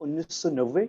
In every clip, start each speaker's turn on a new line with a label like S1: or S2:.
S1: 1990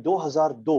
S1: 2002,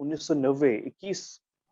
S1: 1990 21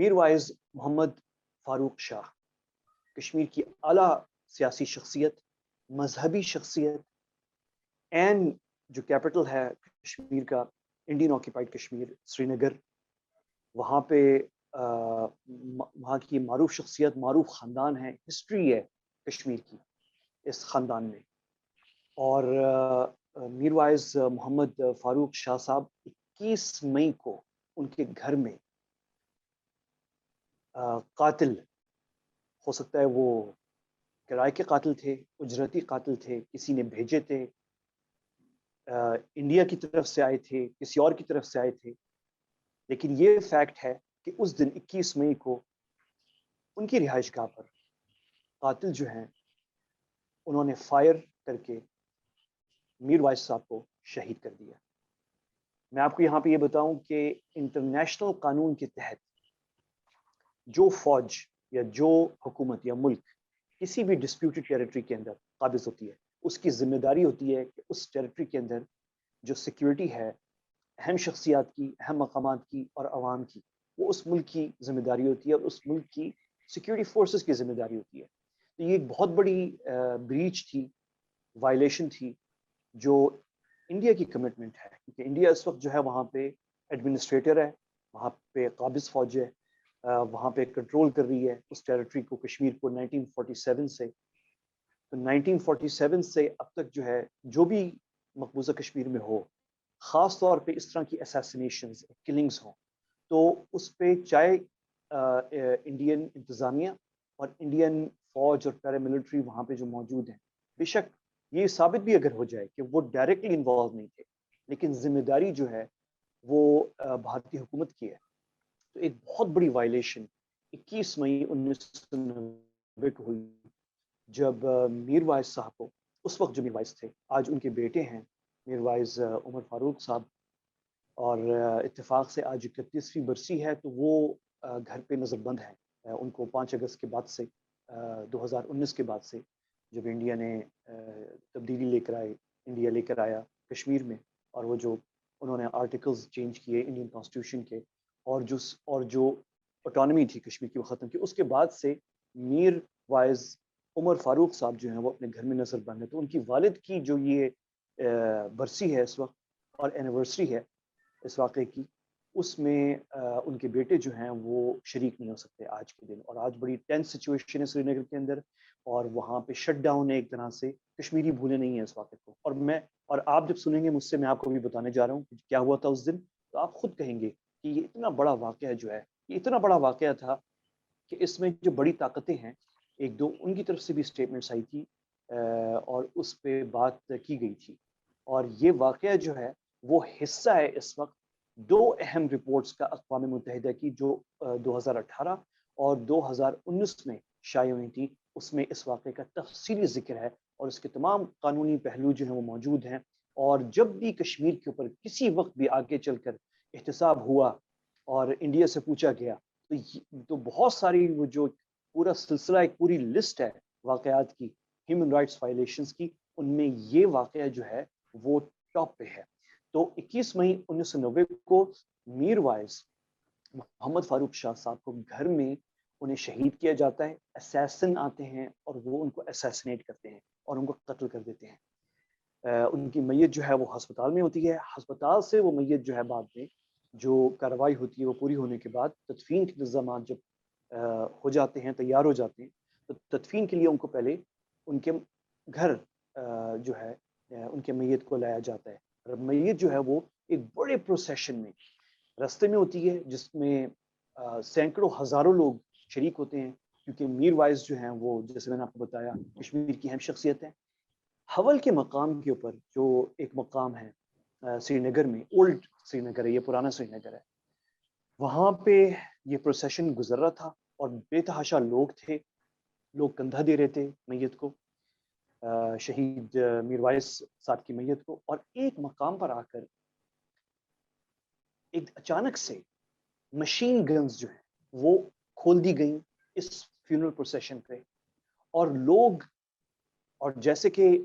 S1: میر wise محمد فاروق شاہ کشمیر کی اعلیٰ سیاسی شخصیت، مذہبی شخصیت، این جو کیپٹل ہے کشمیر کا انڈین آکیپائڈ کشمیر سری نگر، وہاں پہ وہاں کی معروف شخصیت، معروف خاندان ہے، ہسٹری ہے کشمیر کی اس خاندان میں. اور میر وائز محمد فاروق شاہ صاحب 21 مئی کو ان کے گھر میں قاتل، ہو سکتا ہے وہ کرائے کے قاتل تھے، اجرتی قاتل تھے، کسی نے بھیجے تھے، انڈیا کی طرف سے آئے تھے، کسی اور کی طرف سے آئے تھے، لیکن یہ فیکٹ ہے کہ اس دن 21 مئی کو ان کی رہائش گاہ پر قاتل جو ہیں انہوں نے فائر کر کے میر وائز صاحب کو شہید کر دیا. میں آپ کو یہاں پہ یہ بتاؤں کہ انٹرنیشنل قانون کے تحت جو فوج یا جو حکومت یا ملک کسی بھی ڈسپیوٹڈ ٹیریٹری کے اندر قابض ہوتی ہے، اس کی ذمہ داری ہوتی ہے کہ اس ٹیریٹری کے اندر جو سیکیورٹی ہے اہم شخصیات کی، اہم مقامات کی اور عوام کی، وہ اس ملک کی ذمہ داری ہوتی ہے اور اس ملک کی سیکیورٹی فورسز کی ذمہ داری ہوتی ہے. تو یہ ایک بہت بڑی بریچ تھی، وائلیشن تھی جو انڈیا کی کمٹمنٹ ہے، کیونکہ انڈیا اس وقت جو ہے وہاں پہ ایڈمنسٹریٹر ہے، وہاں پہ قابض فوج ہے، وہاں پہ کنٹرول کر رہی ہے اس ٹیریٹری کو، کشمیر کو 1947 سے. تو 1947 سے اب تک جو ہے جو بھی مقبوضہ کشمیر میں ہو، خاص طور پہ اس طرح کی اسیسینیشنز، کلنگز ہوں، تو اس پہ چاہے انڈین انتظامیہ اور انڈین فوج اور پیراملٹری وہاں پہ جو موجود ہیں، بے شک یہ ثابت بھی اگر ہو جائے کہ وہ ڈائریکٹلی انوالو نہیں تھے، لیکن ذمہ داری جو ہے وہ بھارتی حکومت کی ہے. تو ایک بہت بڑی وائلیشن 21 مئی 1990 کو ہوئی جب میر وائز صاحب کو، اس وقت جو میر وائز تھے، آج ان کے بیٹے ہیں میر وائز عمر فاروق صاحب، اور اتفاق سے آج 31ویں برسی ہے، تو وہ گھر پہ نظر بند ہیں. ان کو 5 اگست کے بعد سے 2019 کے بعد سے جب انڈیا نے تبدیلی لے کر آئے، انڈیا لے کر آیا کشمیر میں، اور وہ جو انہوں نے آرٹیکلز چینج کیے انڈین کانسٹیٹیوشن کے، اور جو اٹانومی تھی کشمیر کی وہ ختم کی، اس کے بعد سے میر وائز عمر فاروق صاحب جو ہیں وہ اپنے گھر میں نظر بند ہیں. تو ان کی والد کی جو یہ برسی ہے اس وقت اور اینیورسری ہے اس واقعے کی، اس میں ان کے بیٹے جو ہیں وہ شریک نہیں ہو سکتے آج کے دن. اور آج بڑی ٹینس سچویشن ہے سری نگر کے اندر، اور وہاں پہ شٹ ڈاؤن ہے ایک طرح سے، کشمیری بھولے نہیں ہیں اس واقعے کو. اور آپ جب سنیں گے مجھ سے، میں آپ کو بھی بتانے جا رہا ہوں کہ کیا ہوا تھا اس دن، تو آپ خود کہیں گے کہ یہ اتنا بڑا واقعہ جو ہے، یہ اتنا بڑا واقعہ تھا کہ اس میں جو بڑی طاقتیں ہیں، ایک دو ان کی طرف سے بھی سٹیٹمنٹس آئی تھی اور اس پہ بات کی گئی تھی. اور یہ واقعہ جو ہے وہ حصہ ہے اس وقت 2 اہم رپورٹس کا اقوام متحدہ کی، جو 2018 اور 2019 میں شائع ہوئی تھی. اس میں اس واقعے کا تفصیلی ذکر ہے اور اس کے تمام قانونی پہلو جو ہیں وہ موجود ہیں. اور جب بھی کشمیر کے اوپر کسی وقت بھی آگے چل کر احتساب ہوا اور انڈیا سے پوچھا گیا، تو بہت ساری وہ جو پورا سلسلہ، ایک پوری لسٹ ہے واقعات کی، ہیومن رائٹس وائلیشنز کی، ان میں یہ واقعہ جو ہے وہ ٹاپ پہ ہے. تو 21 مئی 1990 کو میر وائز محمد فاروق شاہ صاحب کو گھر میں انہیں شہید کیا جاتا ہے. اسیسن آتے ہیں اور وہ ان کو اسیسنیٹ کرتے ہیں اور ان کو قتل کر دیتے ہیں. ان کی میت جو ہے وہ ہسپتال میں ہوتی ہے. ہسپتال سے وہ میت جو ہے بعد میں جو کارروائی ہوتی ہے وہ پوری ہونے کے بعد تدفین کے انتظامات جب ہو جاتے ہیں، تیار ہو جاتے ہیں، تو تدفین کے لیے ان کو پہلے ان کے گھر جو ہے ان کے میت کو لایا جاتا ہے. اور میت جو ہے وہ ایک بڑے پروسیشن میں رستے میں ہوتی ہے، جس میں سینکڑوں ہزاروں لوگ شریک ہوتے ہیں، کیونکہ میر وائز جو ہیں وہ، جیسے میں نے آپ کو بتایا، کشمیر کی اہم شخصیت ہیں. حول کے مقام کے اوپر جو ایک مقام ہے سری نگر میں، اولڈ سری نگر ہے، یہ پرانا سری نگر ہے، وہاں پہ یہ پروسیشن گزر رہا تھا اور بے تحاشا لوگ تھے، لوگ کندھا دے رہے تھے میت کو، شہید میر وائز صاحب کی میت کو. اور ایک مقام پر آ کر ایک اچانک سے مشین گنز جو ہیں وہ کھول دی گئیں اس فیونرل پروسیشن پہ، اور لوگ، اور جیسے کہ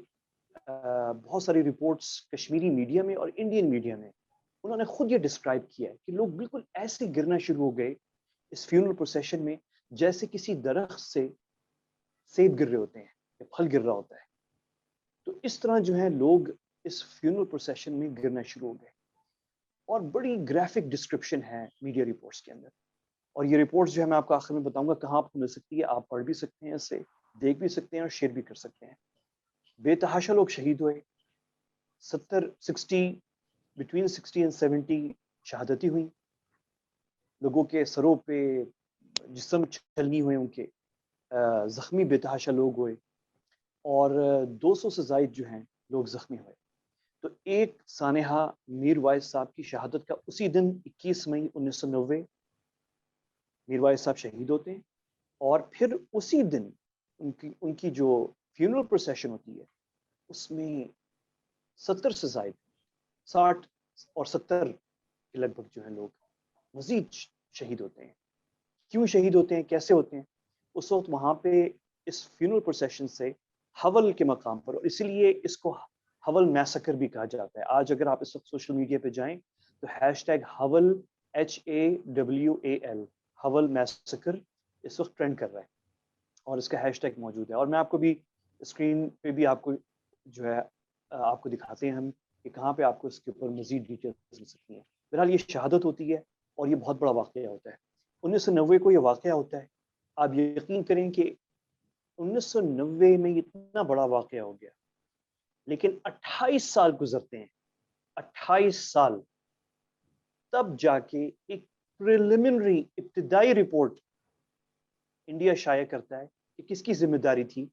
S1: بہت ساری رپورٹس کشمیری میڈیا میں اور انڈین میڈیا میں انہوں نے خود یہ ڈسکرائب کیا ہے کہ لوگ بالکل ایسے گرنا شروع ہو گئے اس فیونرل پروسیشن میں جیسے کسی درخت سے سیب گر رہے ہوتے ہیں یا پھل گر رہا ہوتا ہے، تو اس طرح جو ہے لوگ اس فیونرل پروسیشن میں گرنا شروع ہو گئے. اور بڑی گرافک ڈسکرپشن ہے میڈیا رپورٹس کے اندر. اور یہ رپورٹس جو ہے میں آپ کو آخر میں بتاؤں گا کہاں آپ کو مل سکتی ہے، آپ پڑھ بھی سکتے ہیں، اسے دیکھ بھی سکتے ہیں اور شیئر بھی کر سکتے ہیں. بے تحاشا لوگ شہید ہوئے، 60 بٹوین 60 اینڈ 70 شہادتیں ہوئیں، لوگوں کے سروں پہ جسم چھلنی ہوئے، ان کے زخمی بے تحاشا لوگ ہوئے، اور 200 سے زائد جو ہیں لوگ زخمی ہوئے. تو ایک سانحہ میر وائز صاحب کی شہادت کا اسی دن 21 مئی 1990 میر وائز صاحب شہید ہوتے ہیں. اور پھر اسی دن ان کی جو فیونرل پروسیشن ہوتی ہے اس میں 70 سے زائد 60 اور 70 کے لگ بھگ جو ہے لوگ مزید شہید ہوتے ہیں. کیوں شہید ہوتے ہیں، کیسے ہوتے ہیں؟ اس وقت وہاں پہ اس فیونرل پروسیشن سے حول کے مقام پر، اور اسی لیے اس کو حول میسکر بھی کہا جاتا ہے. آج اگر آپ اس وقت سوشل میڈیا پہ جائیں تو ہیش ٹیگ حول HAWAL حول میسکر اس وقت ٹرینڈ کر رہا ہے اور اس کا ہیش ٹیگ موجود ہے. اور میں آپ کو بھی اسکرین پہ بھی آپ کو جو ہے آپ کو دکھاتے ہیں ہم کہ کہاں پہ آپ کو اس کے اوپر مزید ڈیٹیلز مل سکتی ہیں. بہرحال یہ شہادت ہوتی ہے اور یہ بہت بڑا واقعہ ہوتا ہے. 1990 کو یہ واقعہ ہوتا ہے. آپ یقین کریں کہ 1990 میں اتنا بڑا واقعہ ہو گیا، لیکن 28 سال گزرتے ہیں، 28 سال، تب جا کے ایک پریلیمنری ابتدائی رپورٹ انڈیا شائع کرتا ہے کہ کس کی ذمہ داری تھی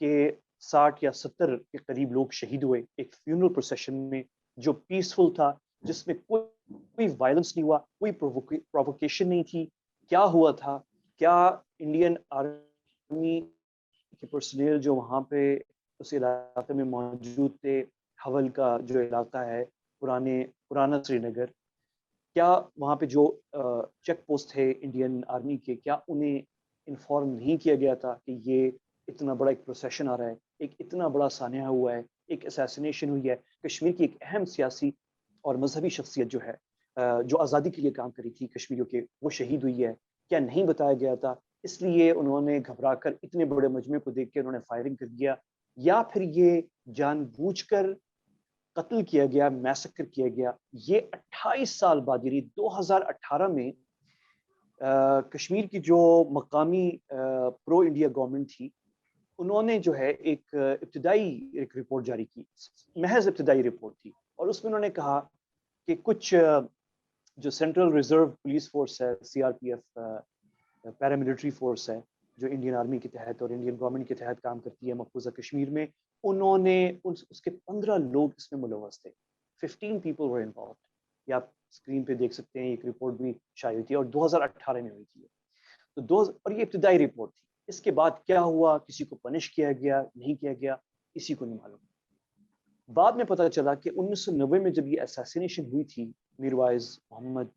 S1: کہ 60 یا 70 کے قریب لوگ شہید ہوئے ایک فیونرل پروسیشن میں جو پیسفل تھا، جس میں کوئی وائلنس نہیں ہوا، کوئی پرووکیشن نہیں تھی. کیا ہوا تھا؟ کیا انڈین آرمی کے پرسنل جو وہاں پہ اس علاقے میں موجود تھے، حول کا جو علاقہ ہے پرانا سری نگر، کیا وہاں پہ جو چیک پوسٹ تھے انڈین آرمی کے، کیا انہیں انفارم نہیں کیا گیا تھا کہ یہ اتنا بڑا ایک پروسیشن آ رہا ہے، ایک اتنا بڑا سانحہ ہوا ہے، ایک اسیسینیشن ہوئی ہے، کشمیر کی ایک اہم سیاسی اور مذہبی شخصیت جو ہے جو آزادی کے لیے کام کری تھی کشمیریوں کے، وہ شہید ہوئی ہے؟ کیا نہیں بتایا گیا تھا؟ اس لیے انہوں نے گھبرا کر اتنے بڑے مجمع کو دیکھ کے انہوں نے فائرنگ کر دیا، یا پھر یہ جان بوجھ کر قتل کیا گیا، میسکر کیا گیا؟ یہ 28 سال بعد یعنی 2018 میں کشمیر کی جو مقامی پرو انڈیا گورنمنٹ تھی، انہوں نے جو ہے ایک ابتدائی ایک رپورٹ جاری کی، محض ابتدائی رپورٹ تھی، اور اس میں انہوں نے کہا کہ کچھ جو سینٹرل ریزرو پولیس فورس ہے، CRPF پیراملٹری فورس ہے جو انڈین آرمی کے تحت اور انڈین گورنمنٹ کے تحت کام کرتی ہے مقبوضہ کشمیر میں، انہوں نے اس کے 15 لوگ اس میں ملوث تھے. 15 people were involved. یہ آپ اسکرین پہ دیکھ سکتے ہیں، ایک رپورٹ بھی شائع ہوئی تھی اور 2018 میں ہوئی تھی. تو اور یہ ابتدائی رپورٹ تھی. اس کے بعد کیا ہوا، کسی کو پنش کیا گیا نہیں کیا گیا، کسی کو نہیں معلوم. بعد میں پتہ چلا کہ 1990 میں جب یہ اسیسینیشن ہوئی تھی میر وائز محمد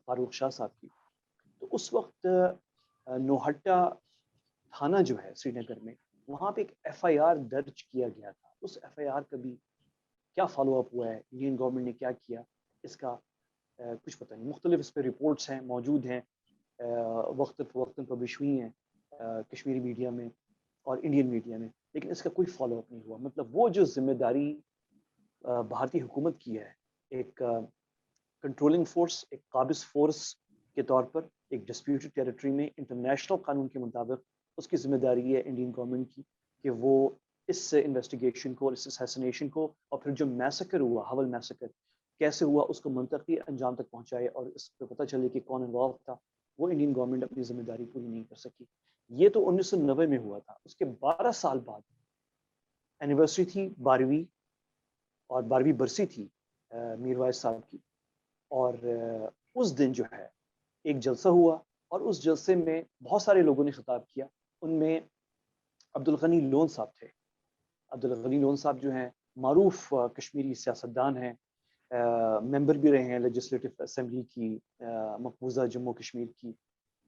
S1: فاروق شاہ صاحب کی، تو اس وقت نوہٹا تھانہ جو ہے سری نگر میں، وہاں پہ ایک FIR درج کیا گیا تھا. اس FIR کا بھی کیا فالو اپ ہوا ہے، انڈین گورنمنٹ نے کیا کیا، اس کا کچھ پتہ نہیں. مختلف اس پہ رپورٹس ہیں، موجود ہیں، وقت فوقتاً پبلش ہوئی ہیں کشمیری میڈیا میں اور انڈین میڈیا میں، لیکن اس کا کوئی فالو اپ نہیں ہوا. مطلب وہ جو ذمہ داری بھارتی حکومت کی ہے، ایک کنٹرولنگ فورس، ایک قابض فورس کے طور پر ایک ڈسپیوٹڈ ٹیریٹری میں انٹرنیشنل قانون کے مطابق اس کی ذمہ داری ہے انڈین گورنمنٹ کی کہ وہ اس انویسٹیگیشن کو اور اس اسیسینیشن کو اور پھر جو میسکر ہوا، حول میسکر کیسے ہوا، اس کو منطقی انجام تک پہنچائے اور اس پہ پتہ چلے کہ کون انوالو تھا. وہ انڈین گورنمنٹ اپنی ذمہ داری پوری نہیں کر سکی. یہ تو 1990 میں ہوا تھا. اس کے 12 سال بعد اینیورسری تھی 12ویں، اور 12ویں برسی تھی میر وائز صاحب کی، اور اس دن جو ہے ایک جلسہ ہوا اور اس جلسے میں بہت سارے لوگوں نے خطاب کیا. ان میں عبدالغنی لون صاحب تھے. عبدالغنی لون صاحب جو ہیں معروف کشمیری سیاستدان ہیں، ممبر بھی رہے ہیں لیجسلیٹو اسمبلی کی مقبوضہ جموں کشمیر کی،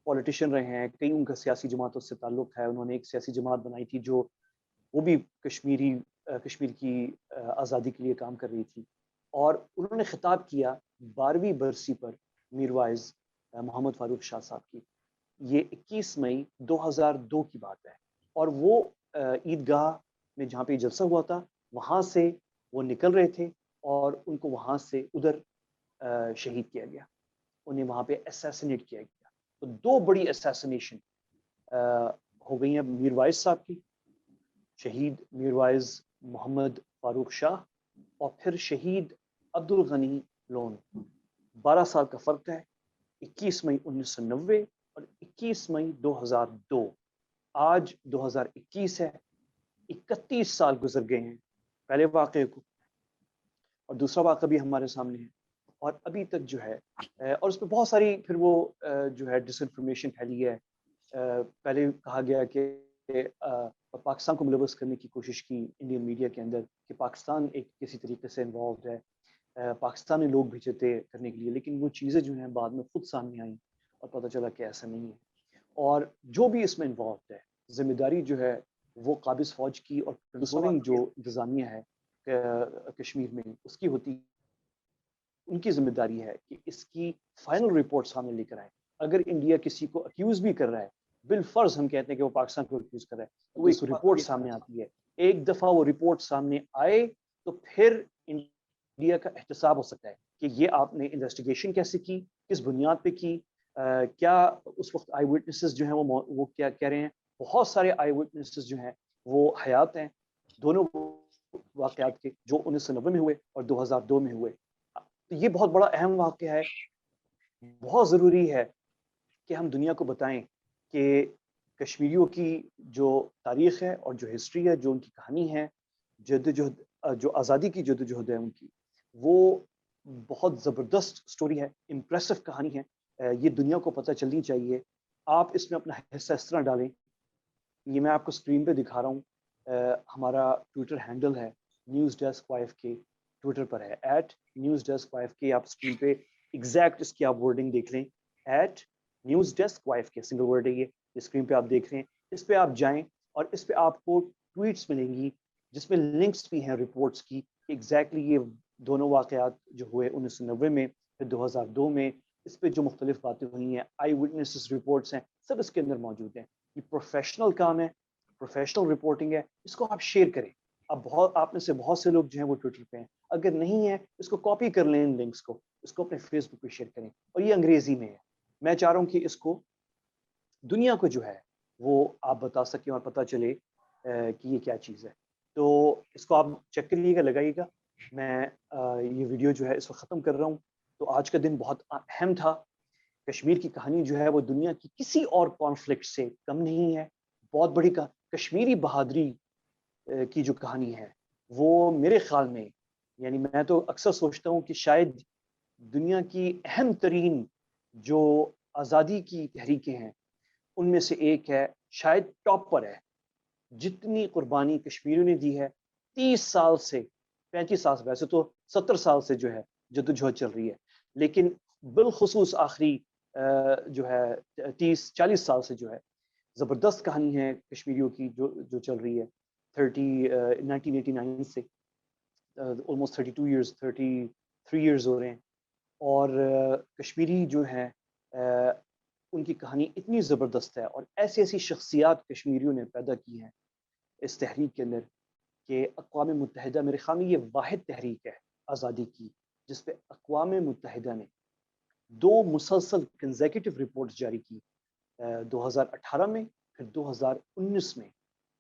S1: پولیٹیشین رہے ہیں، کئی ان کا سیاسی جماعتوں سے تعلق ہے. انہوں نے ایک سیاسی جماعت بنائی تھی جو وہ بھی کشمیر کی آزادی کے لیے کام کر رہی تھی، اور انہوں نے خطاب کیا 12ویں برسی پر میر وائز محمد فاروق شاہ صاحب کی. یہ 21 مئی 2002 کی بات ہے, اور وہ عیدگاہ میں جہاں پہ جلسہ ہوا تھا وہاں سے وہ نکل رہے تھے, اور ان کو وہاں سے ادھر شہید کیا گیا, انہیں وہاں پہ اسیسنیٹ کیا گیا. تو دو بڑی اسیسنیشن ہو گئی ہیں میر وائز صاحب کی, شہید میر وائز محمد فاروق شاہ, اور پھر شہید عبد الغنی لون. 12 سال کا فرق ہے, 21 مئی 1990 اور 21 مئی 2002. آج 2021 ہے, 31 سال گزر گئے ہیں پہلے واقعے کو, اور دوسرا واقعہ بھی ہمارے سامنے ہے, اور ابھی تک جو ہے اور اس پہ بہت ساری پھر وہ جو ہے ڈس انفارمیشن پھیلی ہے. پہلے کہا گیا کہ پاکستان کو ملوث کرنے کی کوشش کی انڈین میڈیا کے اندر کہ پاکستان ایک کسی طریقے سے انوالوڈ ہے, پاکستانی لوگ بھیجے تھے کرنے کے لیے, لیکن وہ چیزیں جو ہیں بعد میں خود سامنے آئیں اور پتہ چلا کہ ایسا نہیں ہے. اور جو بھی اس میں انوالوڈ ہے, ذمہ داری جو ہے وہ قابض فوج کی اور کنٹرولنگ جو انتظامیہ ہے کشمیر میں اس کی ہوتی, ان کی ذمہ داری ہے کہ اس کی فائنل رپورٹ سامنے لے کر آئے. اگر انڈیا کسی کو اکیوز بھی کر رہا ہے, بالفرض ہم کہتے ہیں کہ وہ پاکستان کو اکیوز کر رہا ہے, تو وہ ایک رپورٹ سامنے آتی ہے. ایک دفعہ وہ رپورٹ سامنے آئے تو پھر انڈیا کا احتساب ہو سکتا ہے کہ یہ آپ نے انویسٹیگیشن کیسے کی, کس بنیاد پہ کی, کیا اس وقت آئی وٹنسز جو ہیں وہ کیا کہہ رہے ہیں. بہت سارے آئی وٹنسز جو ہیں وہ حیات ہیں دونوں واقعات کے, جو 1990 میں ہوئے اور 2002 میں ہوئے. تو یہ بہت بڑا اہم واقعہ ہے. بہت ضروری ہے کہ ہم دنیا کو بتائیں کہ کشمیریوں کی جو تاریخ ہے اور جو ہسٹری ہے, جو ان کی کہانی ہے, جدوجہد, جو آزادی کی جدوجہد ہے ان کی, وہ بہت زبردست سٹوری ہے, امپریسو کہانی ہے. یہ دنیا کو پتہ چلنی چاہیے. آپ اس میں اپنا حصہ اس طرح ڈالیں. یہ میں آپ کو اسکرین پہ دکھا رہا ہوں, ہمارا ٹویٹر ہینڈل ہے نیوز ڈیسک YFK, ٹویٹر پر ہے @نیوز ڈیسک YFK. آپ اسکرین پہ ایگزیکٹ اس کی آپ ورڈنگ دیکھ لیں, news desk YFK, single word ہے یہ, اسکرین پہ آپ دیکھ رہے ہیں. اس پہ آپ جائیں اور اس پہ آپ کو ٹویٹس ملیں گی جس میں لنکس بھی ہیں رپورٹس کی کہ ایگزیکٹلی یہ دونوں واقعات جو ہوئے 1990 میں پھر 2002 میں, اس پہ جو مختلف باتیں ہوئی ہیں, آئی وٹنسز رپورٹس ہیں, سب اس کے اندر موجود ہیں. یہ پروفیشنل کام ہے, پروفیشنل رپورٹنگ ہے. اس کو آپ شیئر کریں. آپ میں سے بہت سے لوگ جو ہیں وہ ٹویٹر پہ ہیں, اگر نہیں ہے اس کو کاپی کر لیں, ان لنکس کو, اس کو اپنے فیس بک پہ شیئر کریں. اور یہ انگریزی میں ہے. میں چاہ رہا ہوں کہ اس کو دنیا کو جو ہے وہ آپ بتا سکیں اور پتہ چلے کہ یہ کیا چیز ہے. تو اس کو آپ چیک کریے گا, لگائیے گا. میں یہ ویڈیو جو ہے اس وقت ختم کر رہا ہوں. تو آج کا دن بہت اہم تھا. کشمیر کی کہانی جو ہے وہ دنیا کی کسی اور کانفلکٹ سے کم نہیں ہے. بہت بڑی کشمیری بہادری کی جو کہانی ہے وہ میرے خیال میں, یعنی میں تو اکثر سوچتا ہوں کہ شاید دنیا کی اہم ترین جو آزادی کی تحریکیں ہیں ان میں سے ایک ہے, شاید ٹاپ پر ہے. جتنی قربانی کشمیریوں نے دی ہے 30 سال سے, 35 سال سے, ویسے تو 70 سال سے جو ہے جدوجہد چل رہی ہے, لیکن بالخصوص آخری جو ہے 30-40 سال سے جو ہے زبردست کہانی ہے کشمیریوں کی جو چل رہی ہے. 1989 سے almost 32 years, 33 years ہو رہے ہیں. اور کشمیری جو ہیں ان کی کہانی اتنی زبردست ہے, اور ایسی ایسی شخصیات کشمیریوں نے پیدا کی ہیں اس تحریک کے اندر کہ اقوام متحدہ, میرے خیال میں یہ واحد تحریک ہے آزادی کی جس پہ اقوام متحدہ نے 2 مسلسل کنزیکٹیو رپورٹس جاری کی, 2018 میں پھر 2019 میں,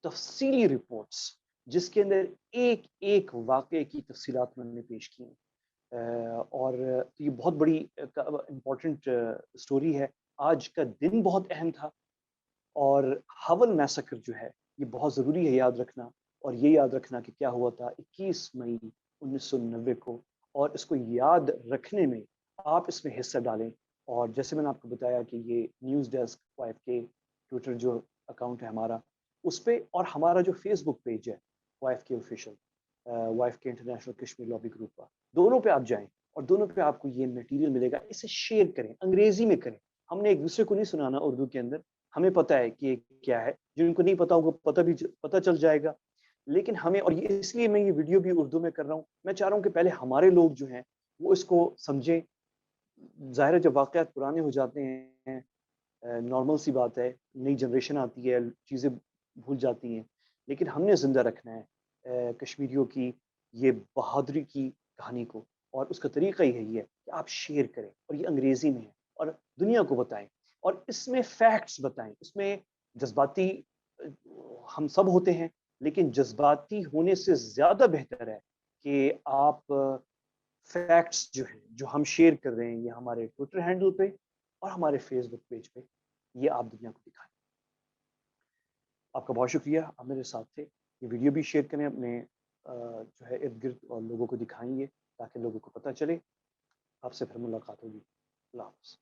S1: تفصیلی رپورٹس جس کے اندر ایک ایک واقعے کی تفصیلات میں نے پیش کی. اور یہ بہت بڑی امپورٹنٹ سٹوری ہے. آج کا دن بہت اہم تھا, اور حول میسکر جو ہے یہ بہت ضروری ہے یاد رکھنا. اور یہ یاد رکھنا کہ کیا ہوا تھا 21 مئی 1990 کو, اور اس کو یاد رکھنے میں آپ اس میں حصہ ڈالیں. اور جیسے میں نے آپ کو بتایا کہ یہ نیوز ڈیسک YFK ٹویٹر جو اکاؤنٹ ہے ہمارا, اس پہ, اور ہمارا جو فیس بک پیج ہے YFK official, YFK international Kashmir lobby group کا, دونوں پہ آپ جائیں اور دونوں پہ آپ کو یہ میٹیریل ملے گا. اسے شیئر کریں, انگریزی میں کریں. ہم نے ایک دوسرے کو نہیں سنانا اردو کے اندر, ہمیں پتہ ہے کہ یہ کیا ہے, جن کو نہیں پتا ہوگا پتہ چل جائے گا. لیکن ہمیں, اور یہ اس لیے میں یہ ویڈیو بھی اردو میں کر رہا ہوں, میں چاہ رہا ہوں کہ پہلے ہمارے لوگ جو ہیں وہ اس کو سمجھیں, ظاہر ہے جب واقعات پرانے ہو جاتے ہیں نارمل سی بات ہے، نئی جنریشن آتی ہے، چیزیں بھول جاتی ہیں، لیکن ہم نے زندہ رکھنا ہے کشمیریوں کی یہ بہادری کی کہانی کو، اور اس کا طریقہ ہی ہے یہ کہ آپ شیئر کریں، اور یہ انگریزی میں ہے، اور دنیا کو بتائیں، اور اس میں فیکٹس بتائیں، اس میں جذباتی ہم سب ہوتے ہیں، لیکن جذباتی ہونے سے زیادہ بہتر ہے کہ آپ فیکٹس جو ہیں جو ہم شیئر کر رہے ہیں یہ ہمارے ٹویٹر ہینڈل پہ اور ہمارے فیس بک پیج پہ، یہ آپ دنیا کو دکھائیں۔ آپ کا بہت شکریہ، آپ میرے ساتھ تھے۔ یہ ویڈیو بھی شیئر کریں اپنے جو ہے ارد گرد، اور لوگوں کو دکھائیں گے تاکہ لوگوں کو پتہ چلے۔ آپ سے پھر ملاقات ہوگی۔ اللہ حافظ۔